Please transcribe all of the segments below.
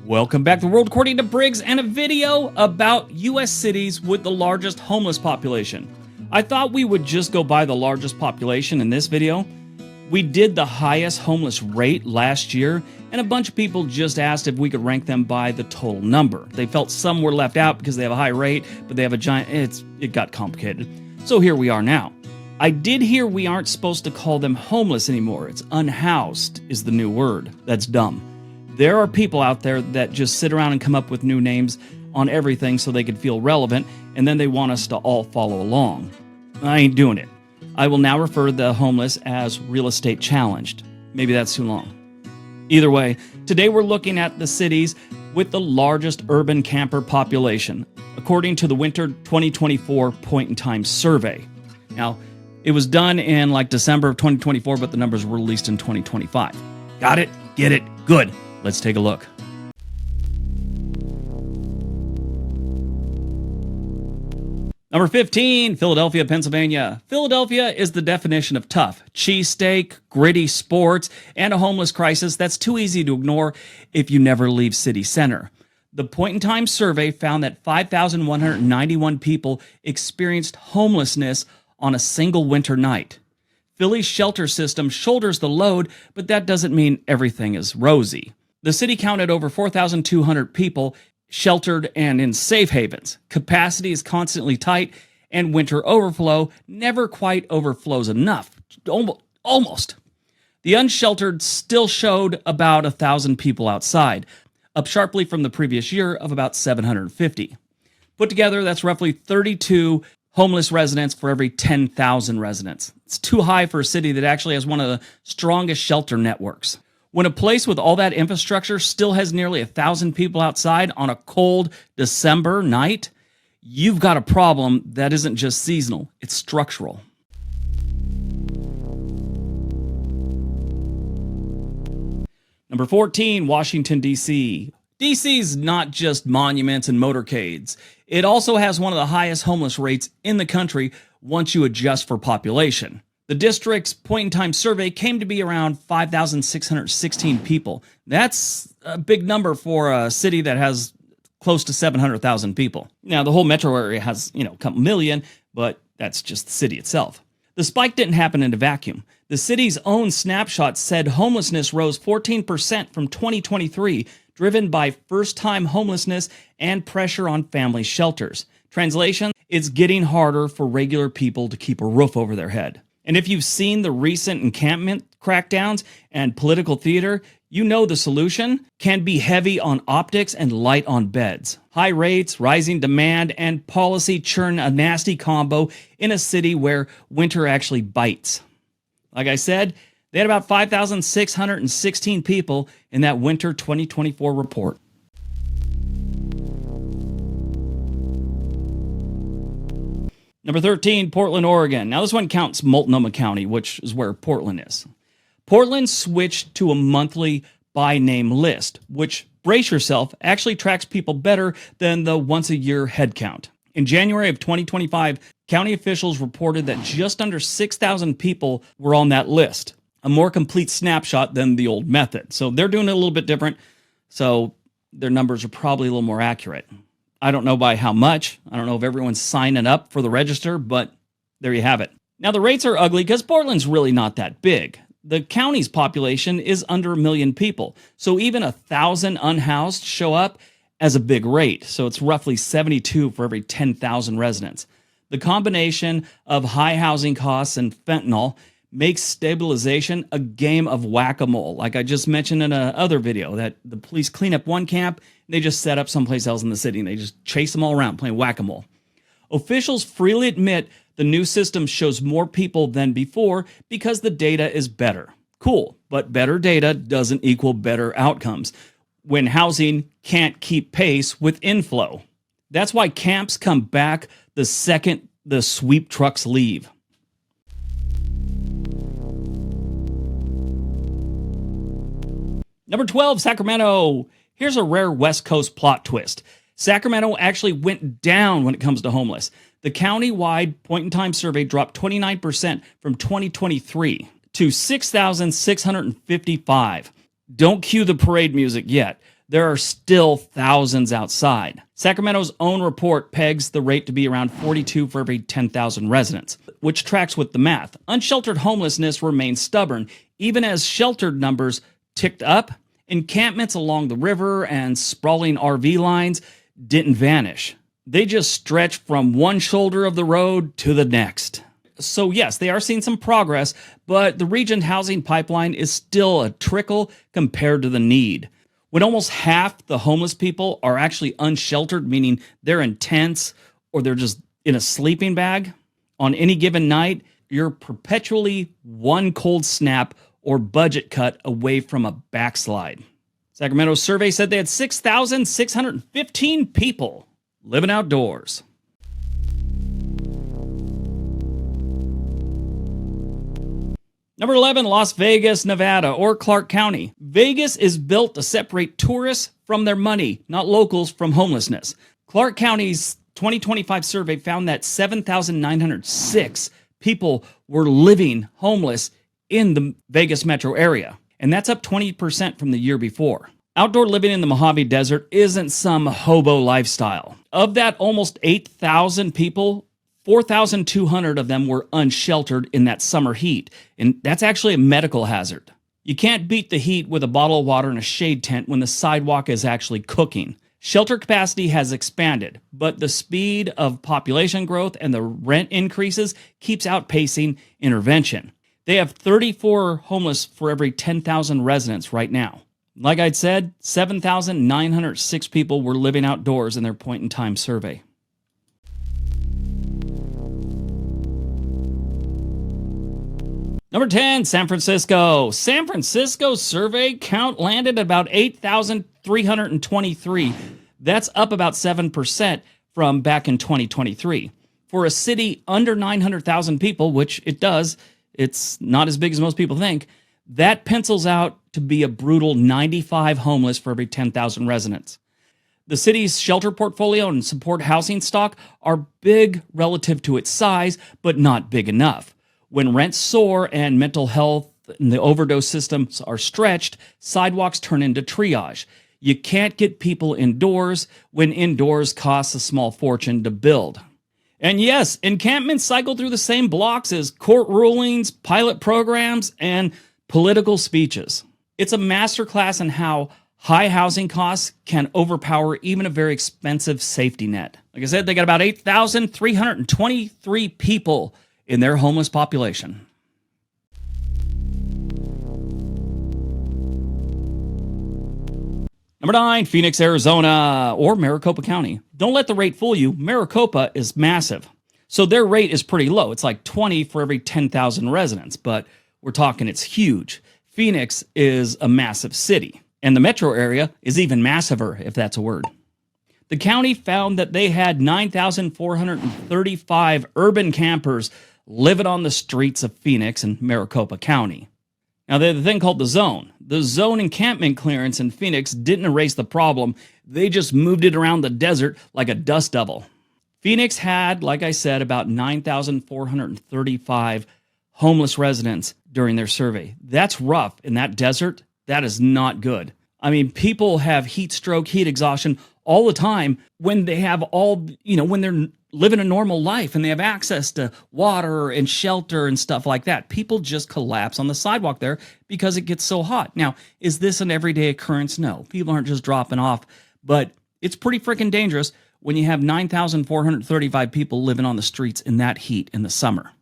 Welcome back to World According to Briggs and a video about U.S. cities with the largest homeless population. I thought we would just go by the largest population in this video. We did the highest homeless rate last year, and a bunch of people just asked if we could rank them by the total number. They felt some were left out because they have a high rate, but they have a giant... It got complicated. So here we are now. I did hear we aren't supposed to call them homeless anymore. It's unhoused is the new word. That's dumb. There are people out there that just sit around and come up with new names on everything so they could feel relevant, and then they want us to all follow along. I ain't doing it. I will now refer to the homeless as real estate challenged. Maybe that's too long. Either way, today we're looking at the cities with the largest urban camper population, according to the Winter 2024 Point-in-Time Survey. Now, it was done in December of 2024, but the numbers were released in 2025. Got it? Get it? Good. Let's take a look. Number 15, Philadelphia, Pennsylvania. Philadelphia is the definition of tough. Cheesesteak, gritty sports, and a homeless crisis that's too easy to ignore if you never leave city center. The Point-in-Time Survey found that 5,191 people experienced homelessness on a single winter night. Philly's shelter system shoulders the load, but that doesn't mean everything is rosy. The city counted over 4,200 people sheltered and in safe havens. Capacity is constantly tight, and winter overflow never quite overflows enough. Almost. The unsheltered still showed about 1,000 people outside, up sharply from the previous year of about 750. Put together, that's roughly 32 homeless residents for every 10,000 residents. It's too high for a city that actually has one of the strongest shelter networks. When a place with all that infrastructure still has nearly 1,000 people outside on a cold December night, you've got a problem that isn't just seasonal, it's structural. Number 14, Washington, D.C. D.C.'s not just monuments and motorcades. It also has one of the highest homeless rates in the country once you adjust for population. The district's point-in-time survey came to be around 5,616 people. That's a big number for a city that has close to 700,000 people. Now, the whole metro area has, a couple million, but that's just the city itself. The spike didn't happen in a vacuum. The city's own snapshot said homelessness rose 14% from 2023, driven by first-time homelessness and pressure on family shelters. Translation, it's getting harder for regular people to keep a roof over their head. And if you've seen the recent encampment crackdowns and political theater, you know the solution can be heavy on optics and light on beds. High rates, rising demand, and policy churn a nasty combo in a city where winter actually bites. Like I said, they had about 5,616 people in that winter 2024 report. Number 13, Portland, Oregon. Now this one counts Multnomah County, which is where Portland is. Portland switched to a monthly by name list, which, brace yourself, actually tracks people better than the once-a-year head count. In January of 2025, county officials reported that just under 6,000 people were on that list, a more complete snapshot than the old method. So they're doing it a little bit different, so their numbers are probably a little more accurate. I don't know by how much. I don't know if everyone's signing up for the register, but there you have it. Now, the rates are ugly because Portland's really not that big. The county's population is under 1 million people, so even 1,000 unhoused show up as a big rate. So it's roughly 72 for every 10,000 residents. The combination of high housing costs and fentanyl makes stabilization a game of whack-a-mole. Like I just mentioned in another video, that the police clean up one camp, and they just set up someplace else in the city, and they just chase them all around playing whack-a-mole. Officials freely admit the new system shows more people than before because the data is better. Cool, but better data doesn't equal better outcomes when housing can't keep pace with inflow. That's why camps come back the second the sweep trucks leave. Number 12, Sacramento. Here's a rare West Coast plot twist. Sacramento actually went down when it comes to homeless. The county-wide point-in-time survey dropped 29% from 2023 to 6,655. Don't cue the parade music yet. there are still thousands outside. Sacramento's own report pegs the rate to be around 42 for every 10,000 residents, which tracks with the math. Unsheltered homelessness remains stubborn, even as sheltered numbers ticked up. Encampments along the river and sprawling RV lines didn't vanish. They just stretched from one shoulder of the road to the next. So yes, they are seeing some progress, but the region housing pipeline is still a trickle compared to the need. When almost half the homeless people are actually unsheltered, meaning they're in tents or they're just in a sleeping bag, on any given night, you're perpetually one cold snap or budget cut away from a backslide. Sacramento's survey said they had 6,615 people living outdoors. Number 11, Las Vegas, Nevada, or Clark County. Vegas is built to separate tourists from their money, not locals from homelessness. Clark County's 2025 survey found that 7,906 people were living homeless in the Vegas metro area, and that's up 20% from the year before. Outdoor living in the Mojave Desert isn't some hobo lifestyle. Of that almost 8,000 people, 4,200 of them were unsheltered in that summer heat, and that's actually a medical hazard. You can't beat the heat with a bottle of water and a shade tent when the sidewalk is actually cooking. Shelter capacity has expanded, but the speed of population growth and the rent increases keeps outpacing intervention. They have 34 homeless for every 10,000 residents right now. Like I'd said, 7,906 people were living outdoors in their point-in-time survey. Number 10, San Francisco. San Francisco's survey count landed at about 8,323. That's up about 7% from back in 2023. For a city under 900,000 people, which it does, it's not as big as most people think, that pencils out to be a brutal 95 homeless for every 10,000 residents. The city's shelter portfolio and support housing stock are big relative to its size, but not big enough. When rents soar and mental health and the overdose systems are stretched, sidewalks turn into triage. You can't get people indoors when indoors costs a small fortune to build. And yes, encampments cycle through the same blocks as court rulings, pilot programs, and political speeches. It's a masterclass in how high housing costs can overpower even a very expensive safety net. Like I said, they got about 8,323 people in their homeless population. Number 9, Phoenix, Arizona, or Maricopa County. Don't let the rate fool you. Maricopa is massive. So their rate is pretty low. It's like 20 for every 10,000 residents, but we're talking it's huge. Phoenix is a massive city, and the metro area is even massiver, if that's a word. The county found that they had 9,435 urban campers living on the streets of Phoenix and Maricopa County. Now, they had a thing called the zone. The zone encampment clearance in Phoenix didn't erase the problem. They just moved it around the desert like a dust devil. Phoenix had, like I said, about 9,435 homeless residents during their survey. That's rough in that desert. That is not good. I mean, people have heat stroke, heat exhaustion all the time when they have when they're living a normal life and they have access to water and shelter and stuff like that. People just collapse on the sidewalk there because it gets so hot. Now, is this an everyday occurrence? No, people aren't just dropping off, but it's pretty freaking dangerous when you have 9,435 people living on the streets in that heat in the summer.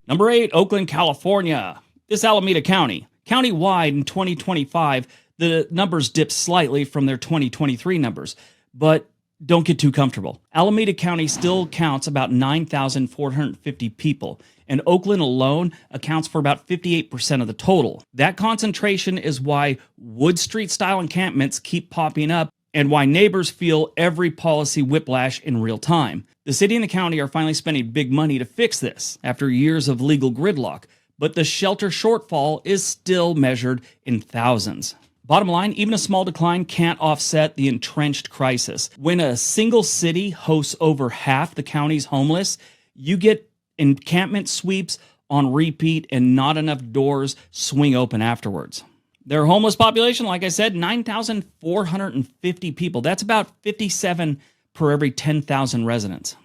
Number 8, Oakland, California. This Alameda County. Countywide in 2025, the numbers dipped slightly from their 2023 numbers, but don't get too comfortable. Alameda County still counts about 9,450 people, and Oakland alone accounts for about 58% of the total. That concentration is why Wood Street-style encampments keep popping up and why neighbors feel every policy whiplash in real time. The city and the county are finally spending big money to fix this after years of legal gridlock, but the shelter shortfall is still measured in thousands. Bottom line, even a small decline can't offset the entrenched crisis. When a single city hosts over half the county's homeless, you get encampment sweeps on repeat and not enough doors swing open afterwards. Their homeless population, like I said, 9,450 people. That's about 57 per every 10,000 residents.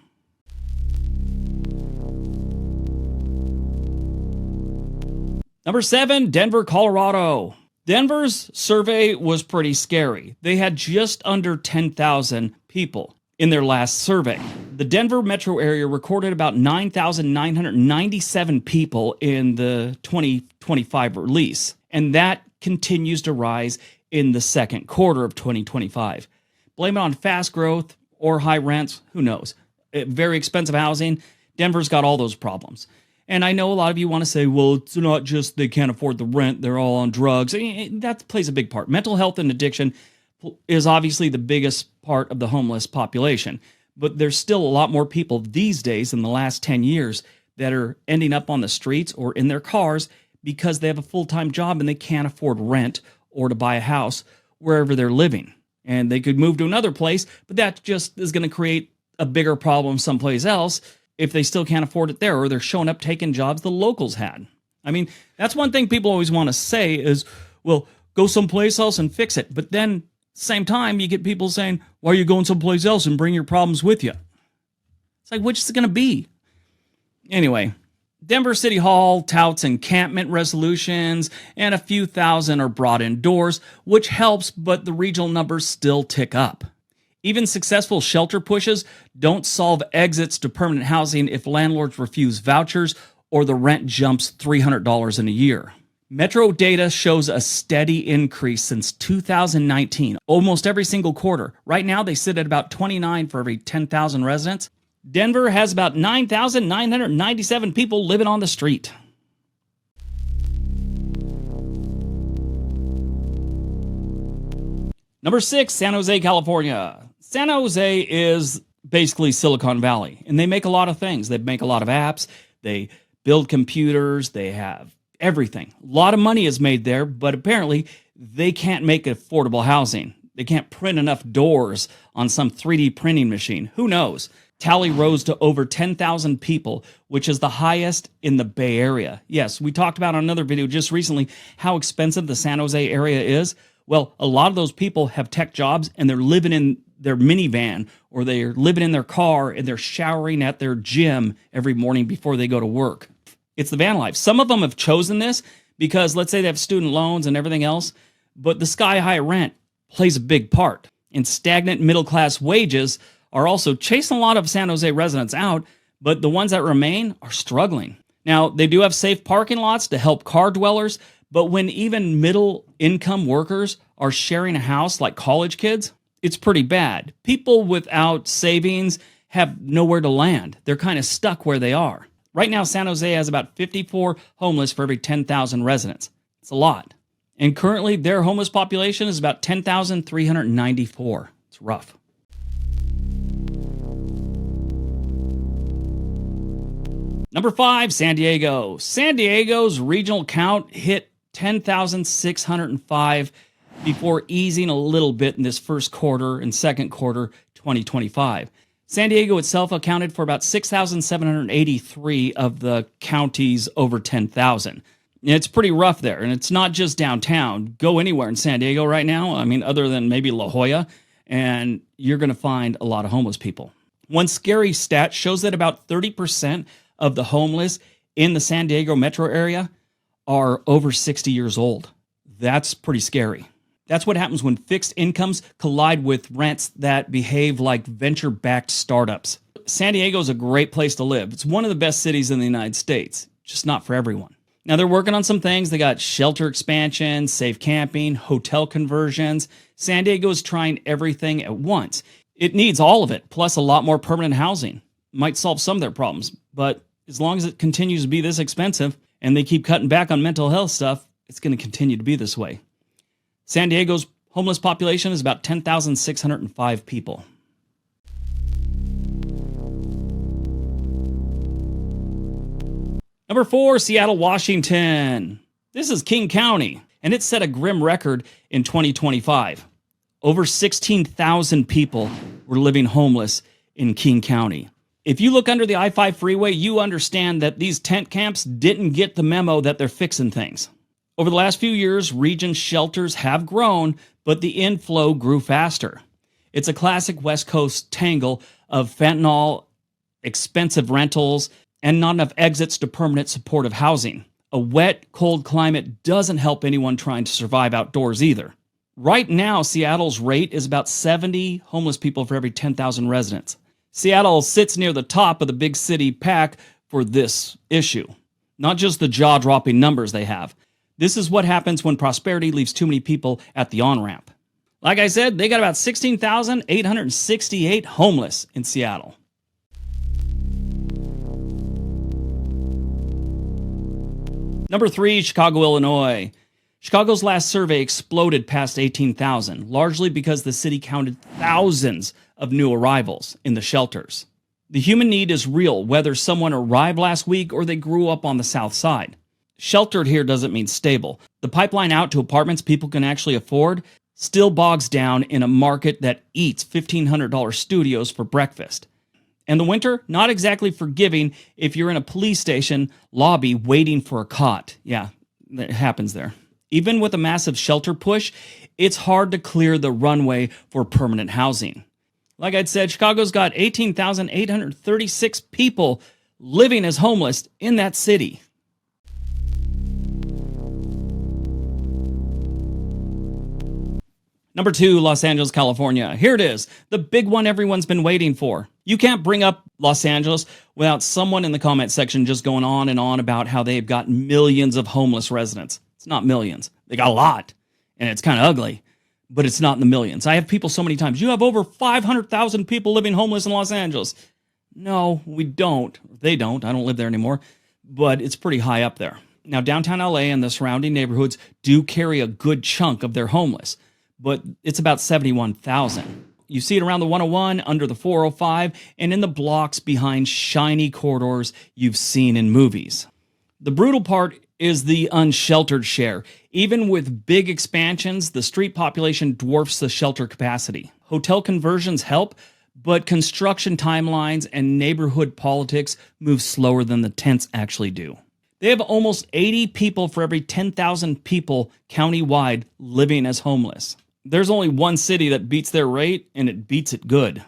Number 7, Denver, Colorado. Denver's survey was pretty scary. They had just under 10,000 people in their last survey. The Denver metro area recorded about 9,997 people in the 2025 release, and that continues to rise in the second quarter of 2025. Blame it on fast growth or high rents, who knows? Very expensive housing. Denver's got all those problems. And I know a lot of you want to say, well, it's not just they can't afford the rent, they're all on drugs. That plays a big part. Mental health and addiction is obviously the biggest part of the homeless population. But there's still a lot more people these days in the last 10 years that are ending up on the streets or in their cars because they have a full-time job and they can't afford rent or to buy a house wherever they're living. And they could move to another place, but that just is going to create a bigger problem someplace else if they still can't afford it there, or they're showing up taking jobs the locals had. I mean, that's one thing people always want to say is, well, go someplace else and fix it. But then, same time, you get people saying, why are you going someplace else and bring your problems with you? It's like, which is it going to be? Anyway, Denver City Hall touts encampment resolutions, and a few thousand are brought indoors, which helps, but the regional numbers still tick up. Even successful shelter pushes don't solve exits to permanent housing if landlords refuse vouchers or the rent jumps $300 in a year. Metro data shows a steady increase since 2019, almost every single quarter. Right now, they sit at about 29 for every 10,000 residents. Denver has about 9,997 people living on the street. Number 6, San Jose, California. San Jose is basically Silicon Valley, and they make a lot of things. They make a lot of apps. They build computers. They have everything. A lot of money is made there, but apparently they can't make affordable housing. They can't print enough doors on some 3D printing machine. Who knows? Tally rose to over 10,000 people, which is the highest in the Bay Area. Yes, we talked about on another video just recently how expensive the San Jose area is. Well, a lot of those people have tech jobs, and they're living in their minivan, or they're living in their car, and they're showering at their gym every morning before they go to work. It's the van life. Some of them have chosen this because, let's say they have student loans and everything else, but the sky-high rent plays a big part. And stagnant middle-class wages are also chasing a lot of San Jose residents out, but the ones that remain are struggling. Now, they do have safe parking lots to help car dwellers, but when even middle-income workers are sharing a house like college kids, it's pretty bad. People without savings have nowhere to land. They're kind of stuck where they are. Right now, San Jose has about 54 homeless for every 10,000 residents. It's a lot. And currently, their homeless population is about 10,394. It's rough. Number 5, San Diego. San Diego's regional count hit 10,605 before easing a little bit in this first quarter and second quarter 2025. San Diego itself accounted for about 6,783 of the counties over 10,000. It's pretty rough there, and it's not just downtown. Go anywhere in San Diego right now, I mean, other than maybe La Jolla, and you're going to find a lot of homeless people. One scary stat shows that about 30% of the homeless in the San Diego metro area are over 60 years old. That's pretty scary. That's what happens when fixed incomes collide with rents that behave like venture-backed startups. San Diego is a great place to live. It's one of the best cities in the United States, just not for everyone. Now, they're working on some things. They got shelter expansion, safe camping, hotel conversions. San Diego is trying everything at once. It needs all of it, plus a lot more permanent housing. Might solve some of their problems, but as long as it continues to be this expensive and they keep cutting back on mental health stuff, it's going to continue to be this way. San Diego's homeless population is about 10,605 people. Number 4, Seattle, Washington. This is King County, and it set a grim record in 2025. Over 16,000 people were living homeless in King County. If you look under the I-5 freeway, you understand that these tent camps didn't get the memo that they're fixing things. Over the last few years, region shelters have grown, but the inflow grew faster. It's a classic West Coast tangle of fentanyl, expensive rentals, and not enough exits to permanent supportive housing. A wet, cold climate doesn't help anyone trying to survive outdoors either. Right now, Seattle's rate is about 70 homeless people for every 10,000 residents. Seattle sits near the top of the big city pack for this issue, not just the jaw-dropping numbers they have. This is what happens when prosperity leaves too many people at the on-ramp. Like I said, they got about 16,868 homeless in Seattle. Number 3, Chicago, Illinois. Chicago's last survey exploded past 18,000, largely because the city counted thousands of new arrivals in the shelters. The human need is real, whether someone arrived last week or they grew up on the south side. Sheltered here doesn't mean stable. The pipeline out to apartments people can actually afford still bogs down in a market that eats $1,500 studios for breakfast. And the winter, not exactly forgiving if you're in a police station lobby waiting for a cot. Yeah, it happens there. Even with a massive shelter push, it's hard to clear the runway for permanent housing. Like I'd said, Chicago's got 18,836 people living as homeless in that city. Number 2, Los Angeles, California. Here it is, the big one everyone's been waiting for. You can't bring up Los Angeles without someone in the comment section just going on and on about how they've got millions of homeless residents. It's not millions. They got a lot, and it's kind of ugly, but it's not in the millions. I have people so many times, you have over 500,000 people living homeless in Los Angeles. No, we don't. They don't. I don't live there anymore, but it's pretty high up there. Now, downtown LA and the surrounding neighborhoods do carry a good chunk of their homeless, but it's about 71,000. You see it around the 101, under the 405, and in the blocks behind shiny corridors you've seen in movies. The brutal part is the unsheltered share. Even with big expansions, the street population dwarfs the shelter capacity. Hotel conversions help, but construction timelines and neighborhood politics move slower than the tents actually do. They have almost 80 people for every 10,000 people countywide living as homeless. There's only one city that beats their rate, and it beats it good.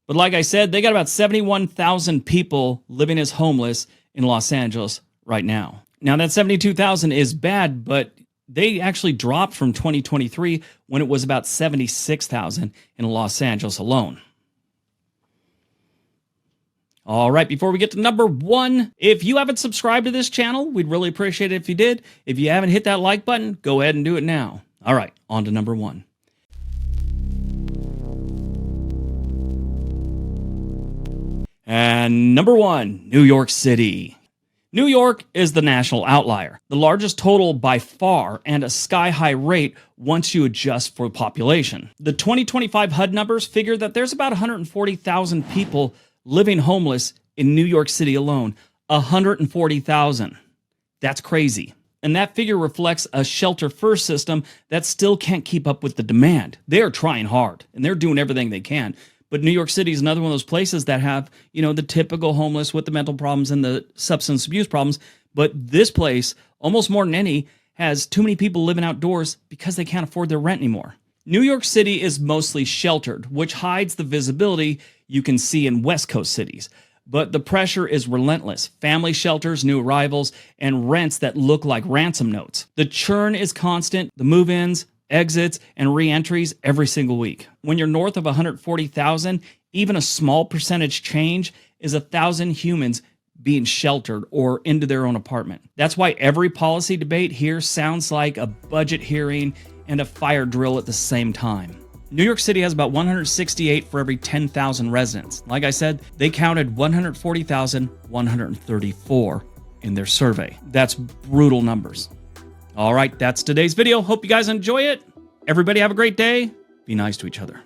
But like I said, they got about 71,000 people living as homeless in Los Angeles right now. Now, that 72,000 is bad, but they actually dropped from 2023 when it was about 76,000 in Los Angeles alone. All right, before we get to number 1, if you haven't subscribed to this channel, we'd really appreciate it if you did. If you haven't hit that like button, go ahead and do it now. All right, on to number 1. And number 1, New York City. New York is the national outlier, the largest total by far, and a sky-high rate once you adjust for population. The 2025 HUD numbers figure that there's about 140,000 people living homeless in New York City alone. 140,000. That's crazy. And that figure reflects a shelter-first system that still can't keep up with the demand. They are trying hard, and they're doing everything they can. But New York City is another one of those places that have, the typical homeless with the mental problems and the substance abuse problems. But this place, almost more than any, has too many people living outdoors because they can't afford their rent anymore. New York City is mostly sheltered, which hides the visibility you can see in West Coast cities. But the pressure is relentless. Family shelters, new arrivals, and rents that look like ransom notes. The churn is constant. The move-ins, exits, and re-entries every single week. When you're north of 140,000, even a small percentage change is 1,000 humans being sheltered or into their own apartment. That's why every policy debate here sounds like a budget hearing and a fire drill at the same time. New York City has about 168 for every 10,000 residents. Like I said, they counted 140,134 in their survey. That's brutal numbers. All right, that's today's video. Hope you guys enjoy it. Everybody have a great day. Be nice to each other.